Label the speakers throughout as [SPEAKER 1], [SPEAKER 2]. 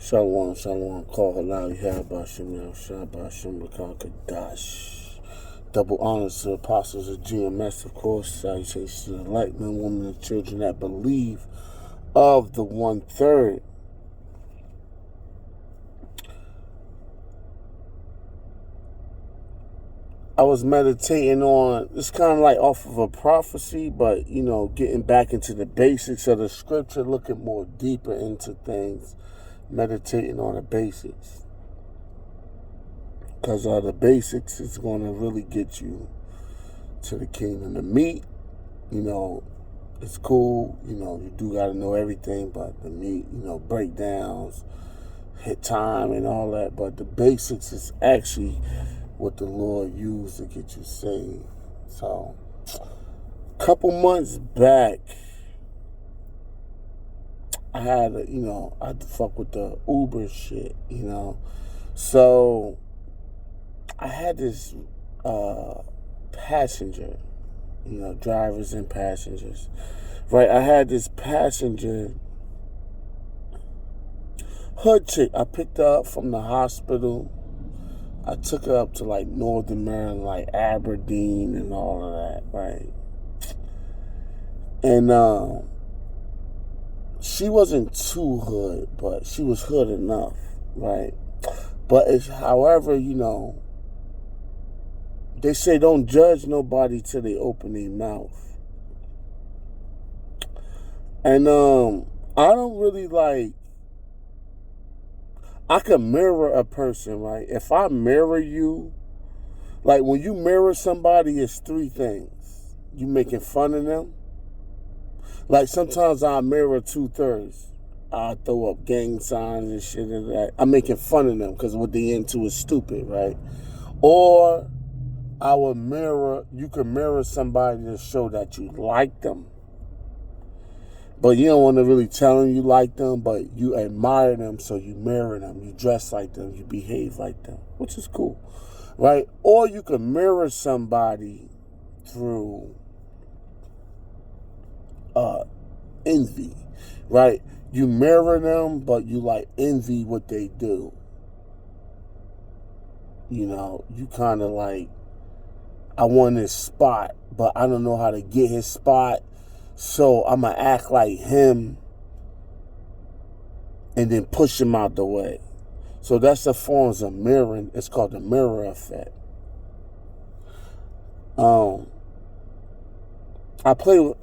[SPEAKER 1] Shalom, shalom, call halal, Yahabashim, Shabashim, Rakakadash. Double honors to apostles of GMS, of course. Salutations to the light men, women, and children that believe of the 1/3. I was meditating on, it's kind of like off of a prophecy, but, getting back into the basics of the scripture, looking more deeper into things, meditating on the basics. Because the basics is going to really get you to the kingdom. The meat, it's cool. You do got to know everything, but the meat, breakdowns, hit time and all that. But the basics is actually what the Lord used to get you saved. So, a couple months back, I had to fuck with the Uber shit, So, I had this passenger, drivers and passengers, right? I had this passenger, hood chick. I picked her up from the hospital. I took her up to like Northern Maryland, like Aberdeen and all of that, right? And she wasn't too hood, but she was hood enough, right? But however, they say don't judge nobody till they open their mouth. And I don't really I can mirror a person, right? If I mirror you, like when you mirror somebody, it's three things. You making fun of them. Like sometimes I mirror 2/3. I throw up gang signs and shit and that. I'm making fun of them because what they into is stupid, right? Or you can mirror somebody to show that you like them. But you don't want to really tell them you like them, but you admire them, so you mirror them. You dress like them, you behave like them, which is cool, right? Or you can mirror somebody through envy, right? You mirror them, but you envy what they do. You kind of I want his spot, but I don't know how to get his spot. So I'm going to act like him and then push him out the way. So that's the forms of mirroring. It's called the mirror effect.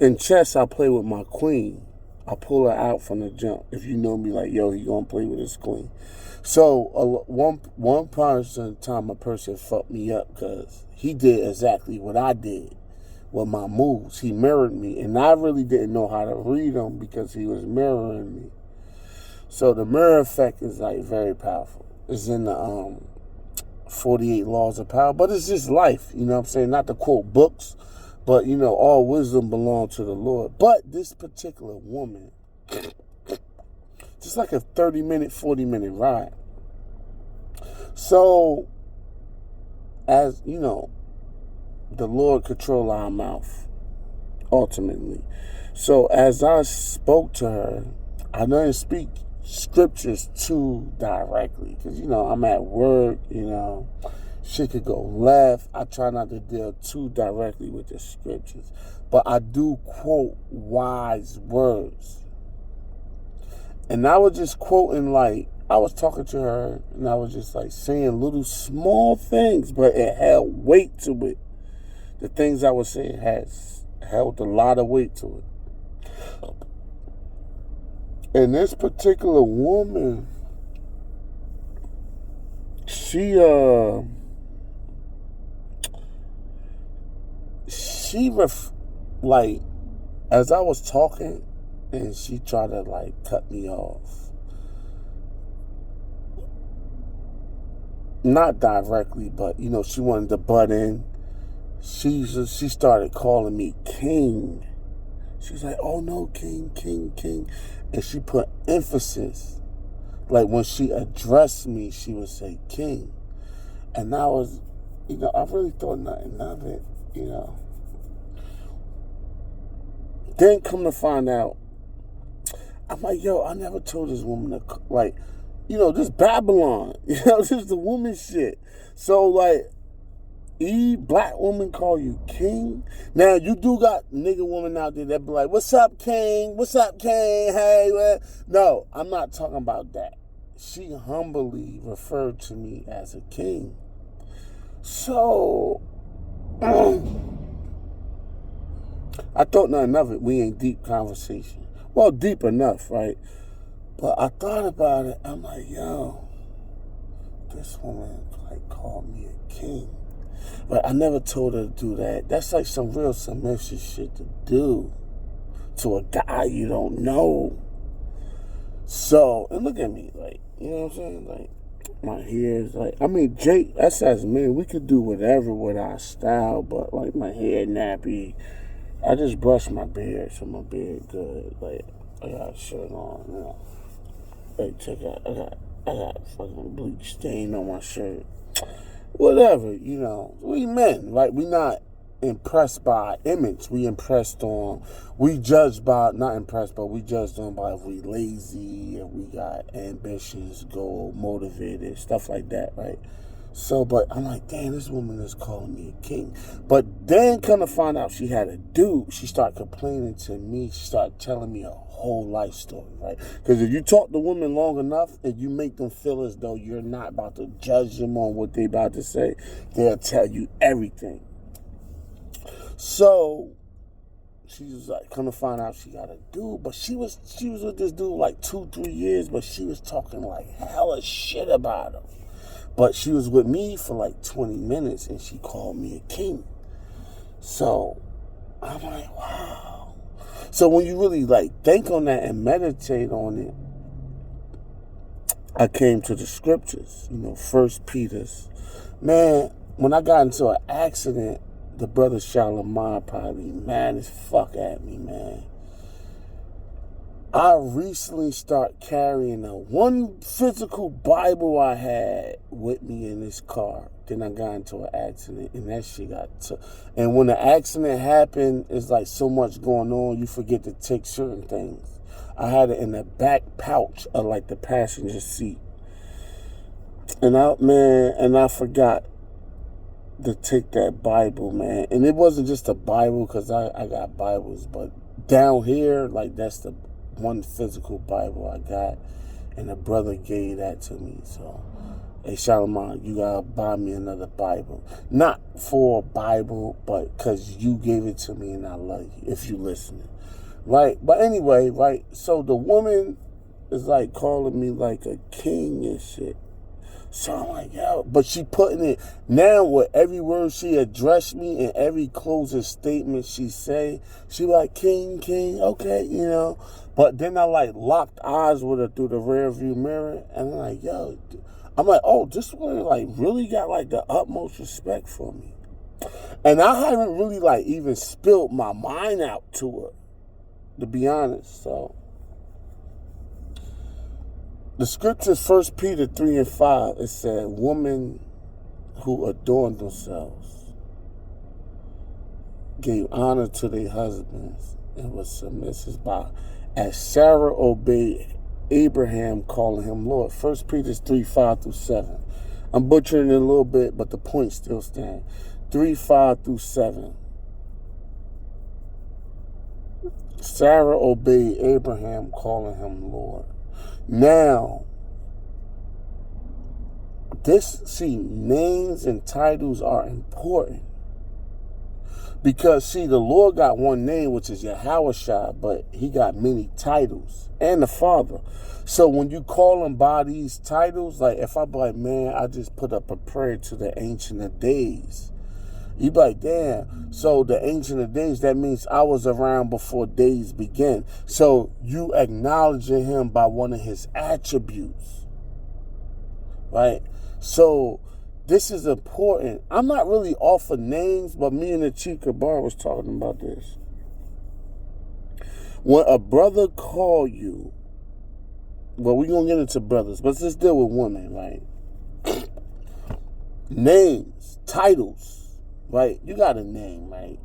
[SPEAKER 1] In chess, I play with my queen. I pull her out from the jump. If you know me, he gonna play with his queen. So one time a person fucked me up because he did exactly what I did with my moves. He mirrored me, and I really didn't know how to read him because he was mirroring me. So the mirror effect is very powerful. It's in the 48 laws of power, but it's just life. You know what I'm saying? Not to quote books, but all wisdom belongs to the Lord. But this particular woman, just like a 30-minute, 40-minute ride. So, as the Lord control our mouth, ultimately. So as I spoke to her, I didn't speak scriptures too directly because, I'm at work, shit could go left. I try not to deal too directly with the scriptures, but I do quote wise words. And I was just quoting I was talking to her and I was just saying little small things, but it held weight to it. The things I was saying held a lot of weight to it. And this particular woman, as I was talking and she tried to cut me off. Not directly, but she wanted to butt in. She started calling me king. She was like, oh no, king, king, king. And she put emphasis. When she addressed me, she would say king. And I was, I really thought nothing of it, Then come to find out, I'm like, yo, I never told this woman to, this Babylon. This is the woman shit. So, like, black woman call you king. Now, you do got nigga woman out there that be like, what's up, king? What's up, king? Hey, man. No, I'm not talking about that. She humbly referred to me as a king. So, I thought nothing of it. We ain't deep conversation. Well, deep enough, right? But I thought about it. I'm like, yo, this woman like called me a king. But I never told her to do that. That's like some real submissive shit to do to a guy you don't know. So, and look at me, like, you know what I'm saying? Like, my hair is like, I mean, Jake, that's as men. We could do whatever with our style, but like my hair nappy. I just brushed my beard, so my beard good. Like, I got a shirt on, Hey, check out, I got fucking bleach stain on my shirt. Whatever, we men, right? We not impressed by our image. We judged by, not impressed, but we judged on by if we lazy and we got ambitions, goal, motivated, stuff like that, right? So, but I'm like, damn, this woman is calling me a king. But then come to find out she had a dude. She started complaining to me. She started telling me a whole life story, right? Because if you talk to women long enough and you make them feel as though you're not about to judge them on what they about to say, they'll tell you everything. So she was like, come to find out she got a dude, but she was with this dude like 2-3 years, but she was talking like hella shit about him. But she was with me for like 20 minutes and she called me a king. So I'm like, wow. So when you really like think on that and meditate on it, I came to the scriptures, 1 Peter's. Man, when I got into an accident, the brother Shalimar probably mad as fuck at me, man. I recently started carrying one physical Bible I had with me in this car. Then I got into an accident, and that shit and when the accident happened, it's like so much going on, you forget to take certain things. I had it in the back pouch of like the passenger seat. And I forgot to take that Bible, man. And it wasn't just a Bible, because I got Bibles, but down here, like, that's the one physical Bible I got, and a brother gave that to me. So, hey, Shalimar, you gotta buy me another Bible. Not for a Bible, but because you gave it to me and I love you, if you listening. Right? But anyway, right? So the woman is like calling me like a king and shit. So I'm like, yo, but she putting it now with every word she addressed me and every closing statement she say, she like, king, okay, But then I like locked eyes with her through the rear view mirror, and I'm like, yo, I'm like, oh, this one like really got like the utmost respect for me. And I haven't really like even spilled my mind out to her, to be honest. So the scriptures, 1 Peter 3:5, it said, women who adorned themselves gave honor to their husbands and was submissive as Sarah obeyed Abraham, calling him Lord. 1 Peter 3:5-7. I'm butchering it a little bit, but the point still stands. 3:5-7. Sarah obeyed Abraham, calling him Lord. Now, names and titles are important. Because, the Lord got one name, which is Yahushua, but he got many titles, and the Father. So when you call him by these titles, like if I be like, man, I just put up a prayer to the Ancient of Days, you be like, damn, so the Ancient of Days, that means I was around before days began. So you acknowledging him by one of his attributes, right? So this is important. I'm not really off of names, but me and the Chica Bar was talking about this. When a brother call you, well, we're going to get into brothers, but let's deal with women, right? Names, titles, right? You got a name, right?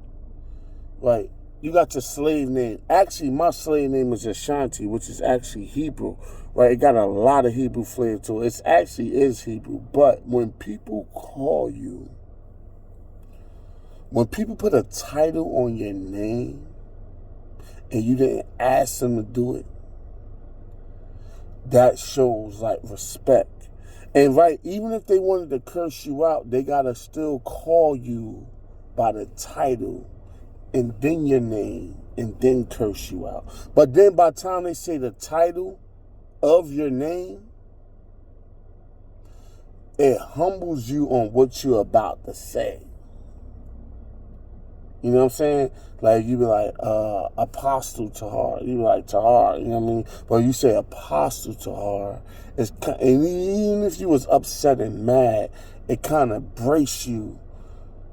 [SPEAKER 1] Right? you got your slave name. Actually, my slave name is Ashanti, which is actually Hebrew, right? It got a lot of Hebrew flavor to it. It actually is Hebrew. But when people call you, when people put a title on your name and you didn't ask them to do it, that shows like respect. And right, even if they wanted to curse you out, they gotta still call you by the title and then your name and then curse you out. But then by the time they say the title of your name, it humbles you on what you're about to say. You know what I'm saying? Like, you be like, Apostle Tahar. You be like, Tahar, you know what I mean? But you say Apostle Tahar, and even if you was upset and mad, it kind of braced you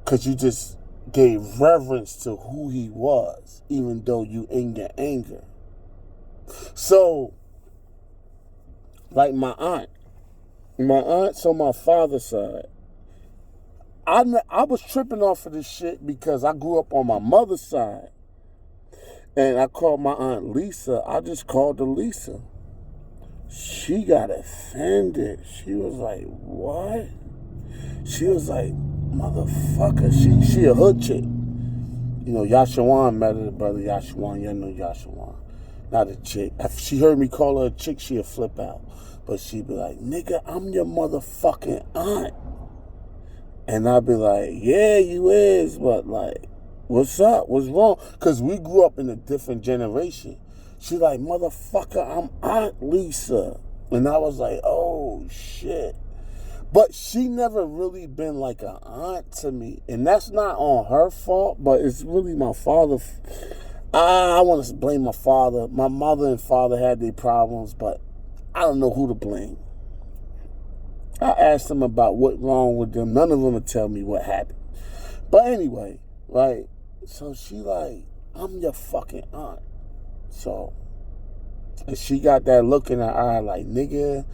[SPEAKER 1] because you just gave reverence to who he was, even though you in your anger. So, like my aunt's on my father's side. I was tripping off of this shit because I grew up on my mother's side. And I called my aunt Lisa. I just called her Lisa. She got offended. She was like, what? She was like, motherfucker. She a hood chick. You know, Yashawan met her, brother Yashawan. You know Yashawan. Not a chick. If she heard me call her a chick, she'd flip out. But she'd be like, nigga, I'm your motherfucking aunt. And I'd be like, yeah, you is, but like, what's up? What's wrong? Because we grew up in a different generation. She like, motherfucker, I'm Aunt Lisa. And I was like, oh, shit. But she never really been like an aunt to me. And that's not on her fault, but it's really my father. I want to blame my father. My mother and father had their problems, but I don't know who to blame. I asked them about what wrong with them. None of them would tell me what happened. But anyway, right? So she like, I'm your fucking aunt. So, and she got that look in her eye like, nigga,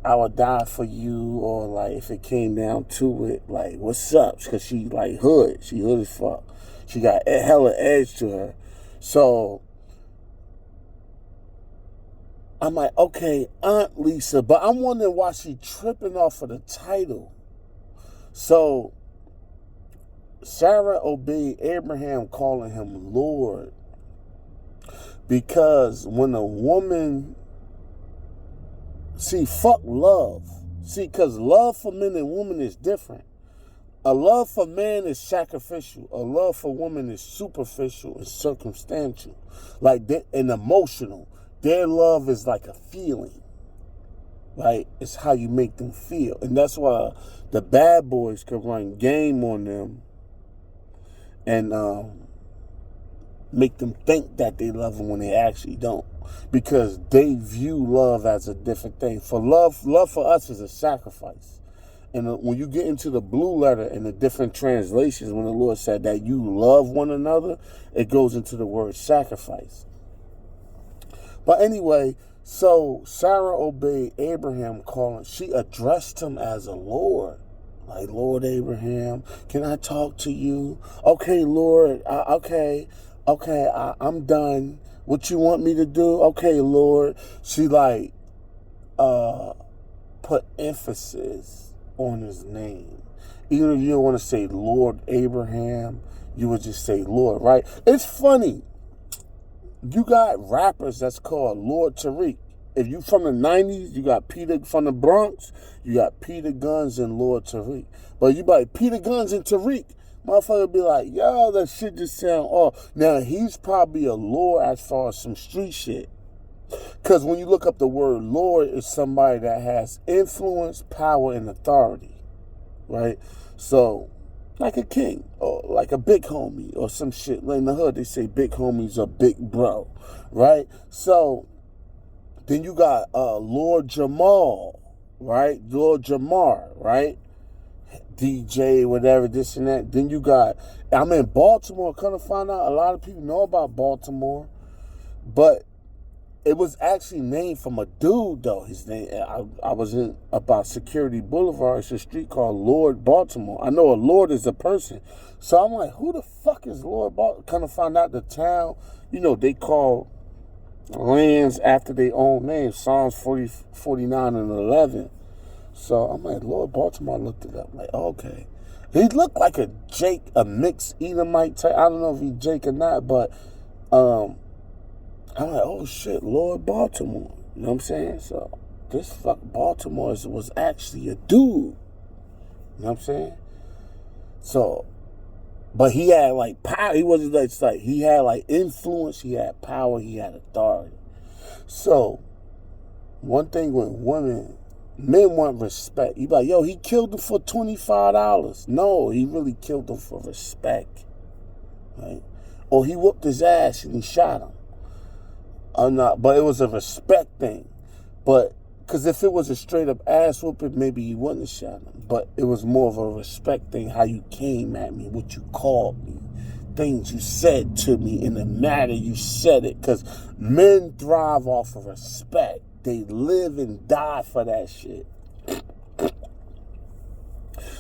[SPEAKER 1] I would die for you. Or like, if it came down to it, like, what's up? Because she like hood. She hood as fuck. She got a hella edge to her. So, I'm like, okay, Aunt Lisa, but I'm wondering why she tripping off of the title. So, Sarah obeyed Abraham calling him Lord. Because when a woman, fuck love. Because love for men and women is different. A love for man is sacrificial. A love for woman is superficial and circumstantial. Like, and emotional. Their love is like a feeling, right? It's how you make them feel. And that's why the bad boys can run game on them and make them think that they love them when they actually don't. Because they view love as a different thing. For love for us is a sacrifice. And when you get into the blue letter and the different translations, when the Lord said that you love one another, it goes into the word sacrifice. But anyway, so Sarah obeyed Abraham calling. She addressed him as a Lord. Like, Lord Abraham, can I talk to you? Okay, Lord. I'm done. What you want me to do? Okay, Lord. She like put emphasis on his name. Even if you don't want to say Lord Abraham, you would just say Lord, right? It's funny. You got rappers that's called Lord Tariq. If you from the 90s, you got Peter from the Bronx, you got Peter Guns and Lord Tariq. But you like Peter Guns and Tariq, motherfucker be like, yo, that shit just sound off. Now, he's probably a Lord as far as some street shit. Because when you look up the word Lord, it's somebody that has influence, power, and authority, right? So, like a king or like a big homie or some shit. Like in the hood, they say big homies or big bro, right? So then you got Lord Jamal, right? Lord Jamar, right? DJ, whatever, this and that. Then you got, I'm in Baltimore. Kind of find out a lot of people know about Baltimore, but it was actually named from a dude, though. His name, I was in about Security Boulevard. It's a street called Lord Baltimore. I know a Lord is a person. So I'm like, who the fuck is Lord Baltimore? Kind of find out the town, they call lands after their own names. Psalms 40, 49, and 11. So I'm like, Lord Baltimore. I looked it up. Like, okay. He looked like a mixed Edomite type. I don't know if he's Jake or not, but I'm like, oh shit, Lord Baltimore. You know what I'm saying? So this Baltimore was actually a dude. You know what I'm saying? So, but he had like power. He wasn't like he had like influence. He had power. He had authority. So one thing with women, men want respect. You be like, yo, he killed him for $25. No, he really killed him for respect, right? Or he whooped his ass and he shot him. Or not, but it was a respect thing. But because if it was a straight up ass whooping, maybe he wouldn't have shot him. But it was more of a respect thing. How you came at me, what you called me, things you said to me in the manner you said it. Because men thrive off of respect. They live and die for that shit.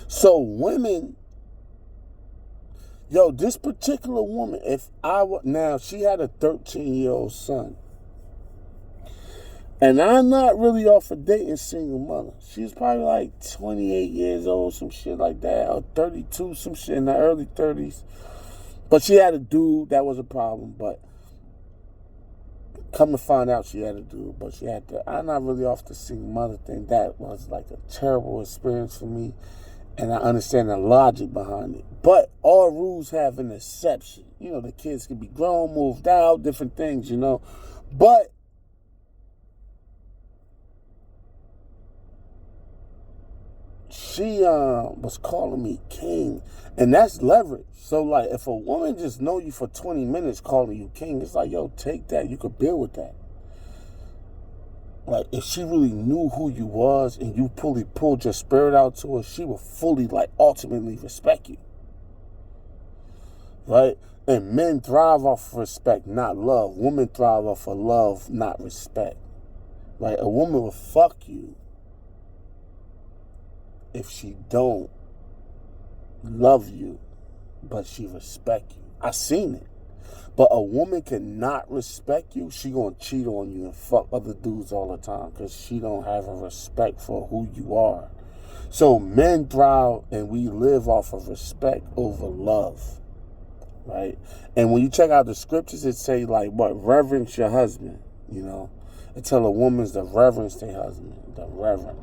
[SPEAKER 1] So women, this particular woman, now she had a 13-year-old son. And I'm not really off of dating single mother. She was probably like 28 years old, some shit like that, or 32, some shit in the early 30s. But she had a dude, that was a problem, but come to find out she had a dude, but I'm not really off the single mother thing. That was like a terrible experience for me, and I understand the logic behind it. But all rules have an exception. The kids can be grown, moved out, different things, But she was calling me king, and that's leverage. So like, if a woman just know you for 20 minutes calling you king, it's like, yo, take that. You could build with that. Like, if she really knew who you was and you pulled your spirit out to her, she would fully, like, ultimately respect you. Right? And men thrive off of respect, not love. Women thrive off of love, not respect. Right? A woman will fuck you if she don't love you, but she respect you. I seen it. But a woman cannot respect you. She gonna cheat on you and fuck other dudes all the time because she don't have a respect for who you are. So men thrive and we live off of respect over love, right? And when you check out the scriptures, it say like what? Reverence your husband, It tell a woman's to reverence their husband, the reverend.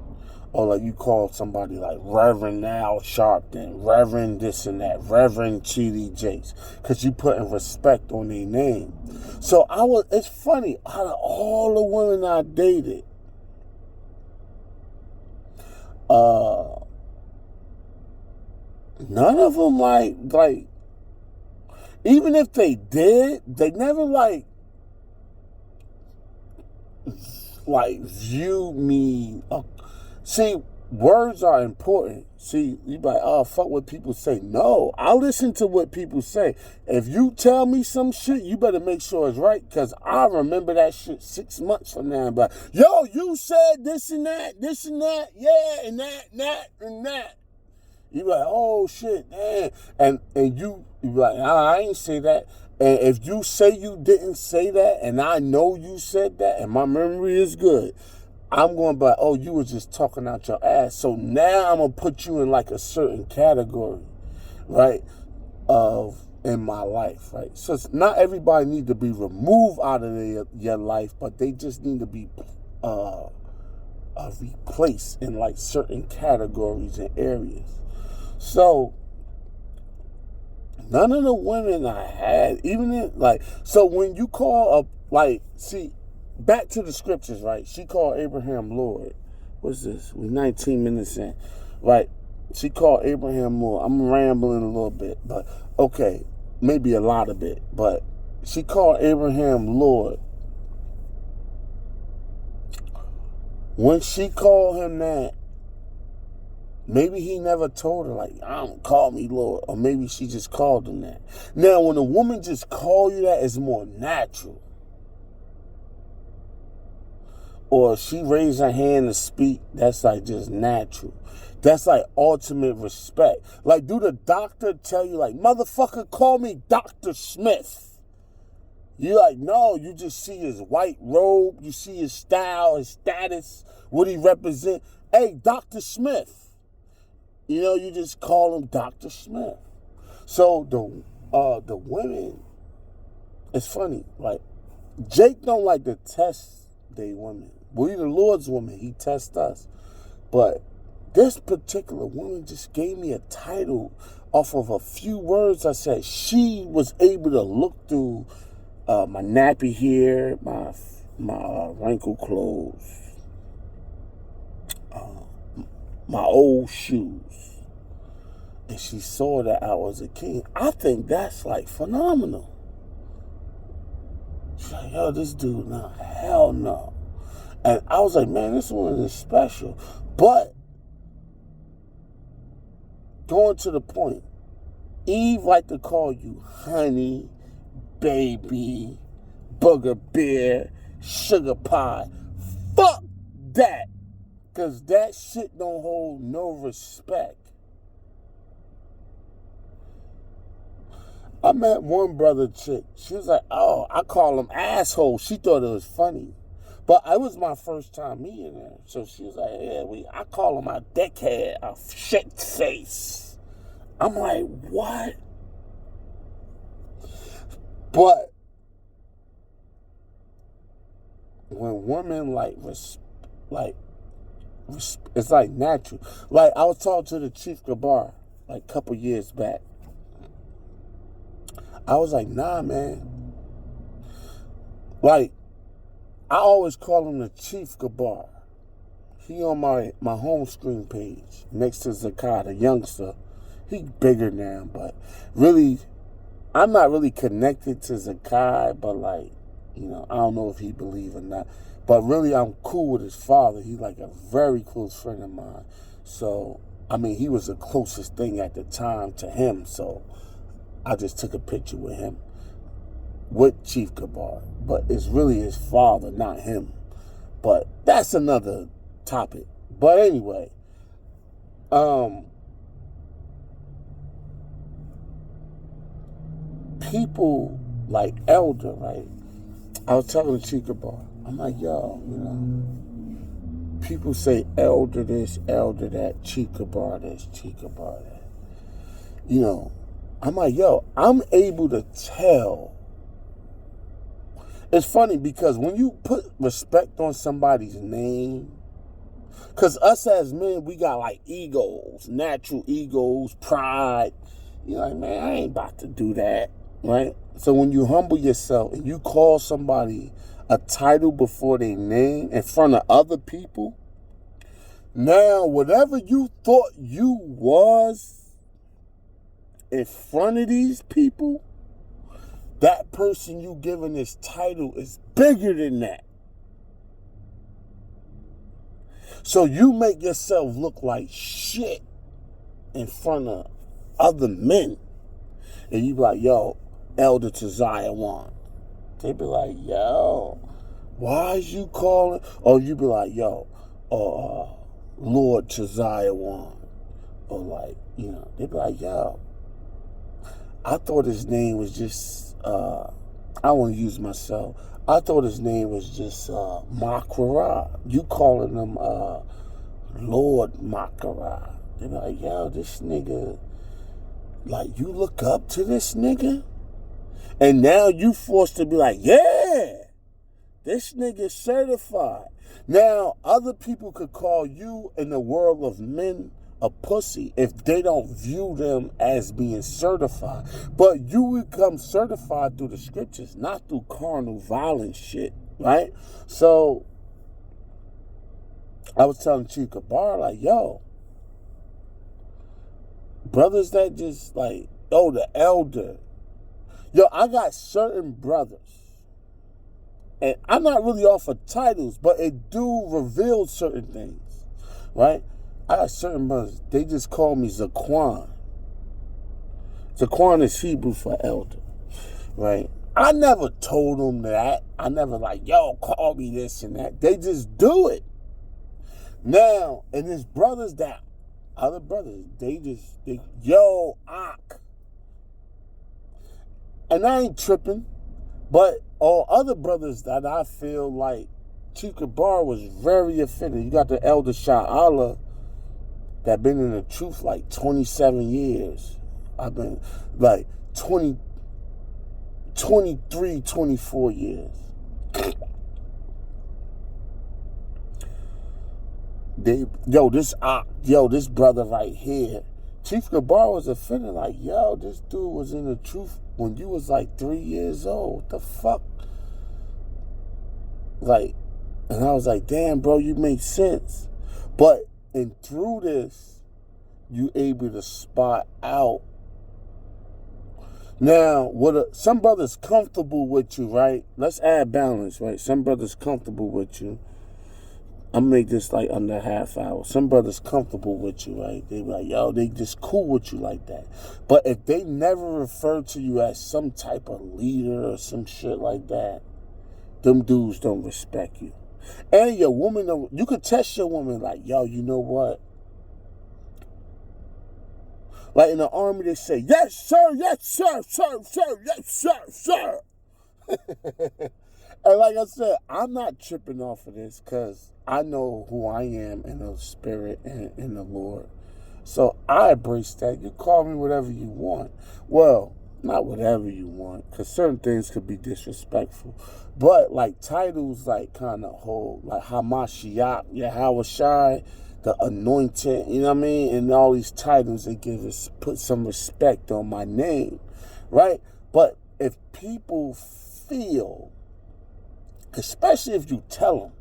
[SPEAKER 1] Or like you call somebody like Reverend Al Sharpton, Reverend this and that, Reverend T.D. Jakes, because you putting respect on their name. So it's funny, out of all the women I dated, none of them like, even if they did, they never view me. See, words are important. See, you be like, oh, fuck what people say. No, I listen to what people say. If you tell me some shit, you better make sure it's right, because I remember that shit 6 months from now. But yo, you said this and that, yeah, and that. You be like, oh shit, man. And you be like, I ain't say that. And if you say you didn't say that, and I know you said that, and my memory is good, I'm going to be like, oh, you were just talking out your ass. So now I'm going to put you in like a certain category, right, in my life, right? So it's not everybody need to be removed out of your life, but they just need to be replaced in like certain categories and areas. So none of the women I had, even in so when you call back to the scriptures, right? She called Abraham Lord. What's this? We're 19 minutes in, right? She called Abraham Lord. I'm rambling a little bit, but okay, maybe a lot of it. But she called Abraham Lord. When she called him that, maybe he never told her, don't call me Lord. Or maybe she just called him that. Now, when a woman just call you that, it's more natural. or she raised her hand to speak, that's like just natural. That's like ultimate respect. Like, do the doctor tell you, like, motherfucker, call me Dr. Smith? You like, no, you just see his white robe, you see his style, his status, what he represent. Hey, Dr. Smith. You know, you just call him Dr. Smith. So the women, it's funny, like, Jake don't like to test they women. We the Lord's woman, he tests us. But this particular woman just gave me a title off of a few words I said. She was able to look through my nappy hair, my wrinkled clothes, my old shoes, and she saw that I was a king. I think that's like phenomenal. She's like, yo, this dude, no, hell no. And I was like, man, this one is special. But going to the point, Eve like to call you honey, baby, booger bear, sugar pie. Fuck that. Because that shit don't hold no respect. I met one brother chick. She was like, oh, I call him asshole. She thought it was funny. But it was my first time meeting her. So she was like, yeah, I call him a dickhead, a shit face. I'm like, what? But when women it's like natural. Like, I was talking to the Chief Gabar like a couple years back. I was like, nah, man. Like, I always call him the Chief Gabar. He on my home screen page next to Zakai, the youngster. He bigger now, but really, I'm not really connected to Zakai, but like, you know, I don't know if he believe or not. But really, I'm cool with his father. He's like a very close friend of mine. So, I mean, he was the closest thing at the time to him. So, I just took a picture with him, with Chief Gabar. But it's really his father, not him. But that's another topic. But anyway, people like Elder, right? I was telling Chief Gabar, I'm like, yo, you know, people say Elder this, Elder that, Chief Gabar this, Chief Gabar that. You know, I'm like, yo, I'm able to tell. It's funny because when you put respect on somebody's name, because us as men, we got like egos, natural egos, pride. You're like, man, I ain't about to do that, right? So when you humble yourself and you call somebody a title before their name in front of other people, now whatever you thought you was in front of these people, that person you giving this title is bigger than that. So you make yourself look like shit in front of other men. And you be like, yo, Elder Josiah Wan. They be like, yo, why is you calling? Or you be like, yo, Lord Josiah Wan. Or like, you know, they be like, yo, I thought his name was just, I want to use myself. I thought his name was just Makara. You calling him Lord Makara. They be like, yo, this nigga, like, you look up to this nigga? And now you forced to be like, yeah, this nigga certified. Now, other people could call you in the world of men a pussy if they don't view them as being certified. But you become certified through the scriptures, not through carnal violent shit, right? So I was telling Chief Gabar, like, yo, brothers that just like, oh, the elder. Yo, I got certain brothers, and I'm not really off of titles, but it do reveal certain things, right? I got certain brothers, they just call me Zaquan. Zaquan is Hebrew for elder, right? I never told them that. I never like, yo, call me this and that. They just do it. Now, and his brothers that, other brothers, yo, Ak. And I ain't tripping. But all other brothers that I feel like Chief Kabar was very offended. You got the Elder Shah Allah that been in the truth like 27 years. I've been like 23, 24 years. This brother right here, Chief Kabar was offended like, yo, this dude was in the truth when you was like 3 years old. What the fuck? Like, and I was like, damn, bro, you make sense. But, and through this, you able to spot out. Now, some brothers comfortable with you, right? Let's add balance, right? Some brothers comfortable with you. I'm gonna make this like under a half hour. Some brothers comfortable with you, right? They be like, yo, they just cool with you like that. But if they never refer to you as some type of leader or some shit like that, them dudes don't respect you. And your woman, you could test your woman like, yo, you know what? Like in the army, they say, yes, sir, yes, sir. And like I said, I'm not tripping off of this because I know who I am in the spirit and in the Lord. So I embrace that. You call me whatever you want. Well, not whatever you want, because certain things could be disrespectful. But like titles like kind of hold, like Hamashiach, Yahawashi, the anointed, you know what I mean? And all these titles, they put some respect on my name, right? But if people feel, especially if you tell them,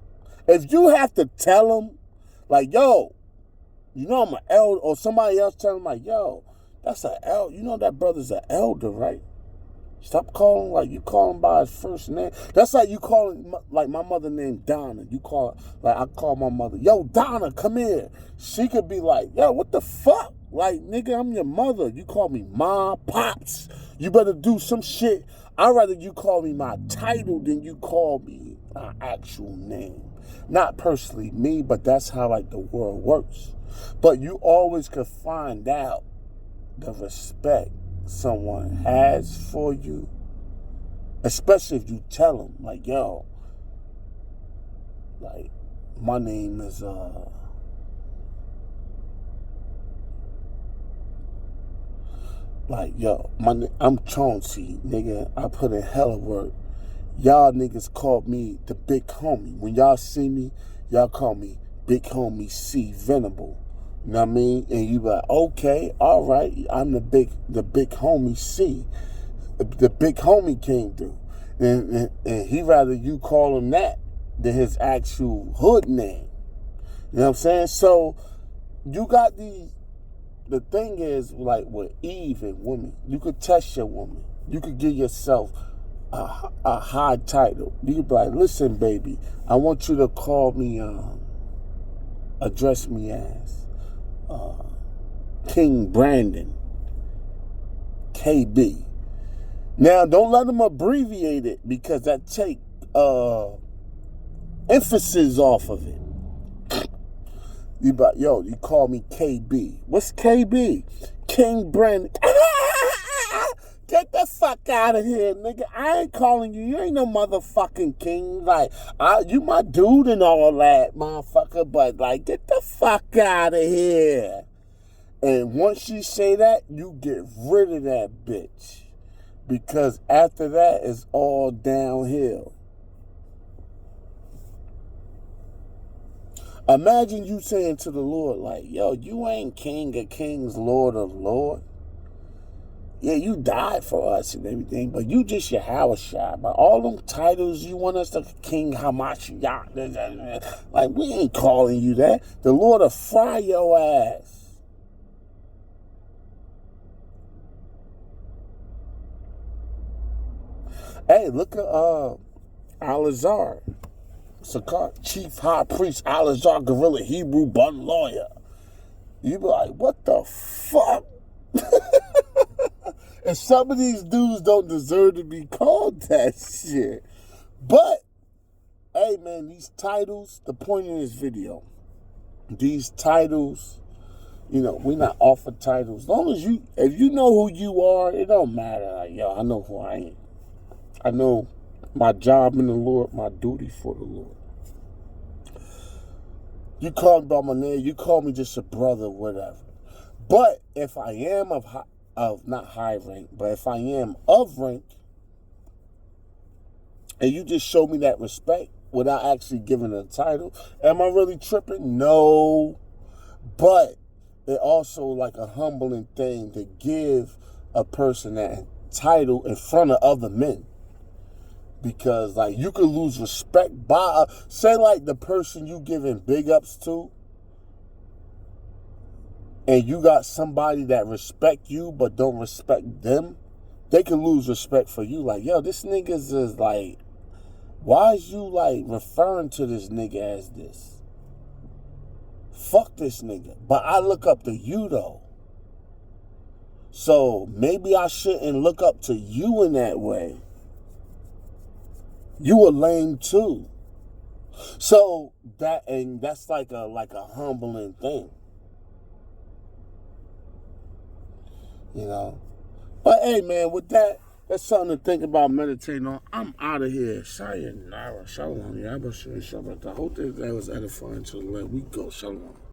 [SPEAKER 1] if you have to tell them, like, yo, you know I'm an elder, or somebody else tell them, like, yo, that's an elder. You know that brother's an elder, right? Stop calling, like, you call him by his first name. That's like you calling, like, my mother named Donna. You call, like, I call my mother, yo, Donna, come here. She could be like, yo, what the fuck? Like, nigga, I'm your mother. You call me Ma, Pops. You better do some shit. I'd rather you call me my title than you call me my actual name. Not personally me, but that's how, like, the world works. But you always could find out the respect someone has for you, especially if you tell them, like, yo, like, my name is, like, yo, I'm Chauncey, nigga. I put in hella work. Y'all niggas called me the big homie. When y'all see me, y'all call me Big Homie C Venable. You know what I mean? And you be like, okay, all right, I'm the big homie C. The big homie came through. And he rather you call him that than his actual hood name. You know what I'm saying? So you got these, the thing is, like with Eve and women, you could test your woman. You could give yourself a high title. You could be like, listen, baby, I want you to call me, address me as King Brandon, KB. Now, don't let them abbreviate it because that take emphasis off of it. You be like, yo, you call me KB. What's KB? King Brandon. Get the fuck out of here, nigga. I ain't calling you. You ain't no motherfucking king. Like, you my dude and all that, motherfucker. But, like, get the fuck out of here. And once you say that, you get rid of that bitch. Because after that, it's all downhill. Imagine you saying to the Lord, like, yo, you ain't King of Kings, Lord of Lords. Yeah, you died for us and everything, but you just Yahawashi. But all them titles you want us to King Hamashiach, like, we ain't calling you that. The Lord will fry your ass. Hey, look at Al-Azhar, Sakar, Chief High Priest Al-Azhar, Gorilla Hebrew Bun Lawyer. You be like, what the fuck? And some of these dudes don't deserve to be called that shit. But, hey man, these titles, the point of this video, these titles, you know, we not offer titles. As long as if you know who you are, it don't matter. Like, yo, I know who I am. I know my job in the Lord, my duty for the Lord. You call me by my name, you call me just a brother, whatever. But if I am of not high rank, but if I am of rank, and you just show me that respect without actually giving a title, am I really tripping? No. But it also like a humbling thing to give a person that title in front of other men. Because like you could lose respect by say like the person you giving big ups to, and you got somebody that respect you but don't respect them, they can lose respect for you. Like, yo, this nigga's is like, why is you like referring to this nigga as this? Fuck this nigga. But I look up to you though. So maybe I shouldn't look up to you in that way. You a lame too. So that's like a humbling thing. You know? But hey man, with that, that's something to think about, meditating on. I'm out of here. Sayonara. Shalom. Yeah, I hope that was edifying to the left. We go. Shalom.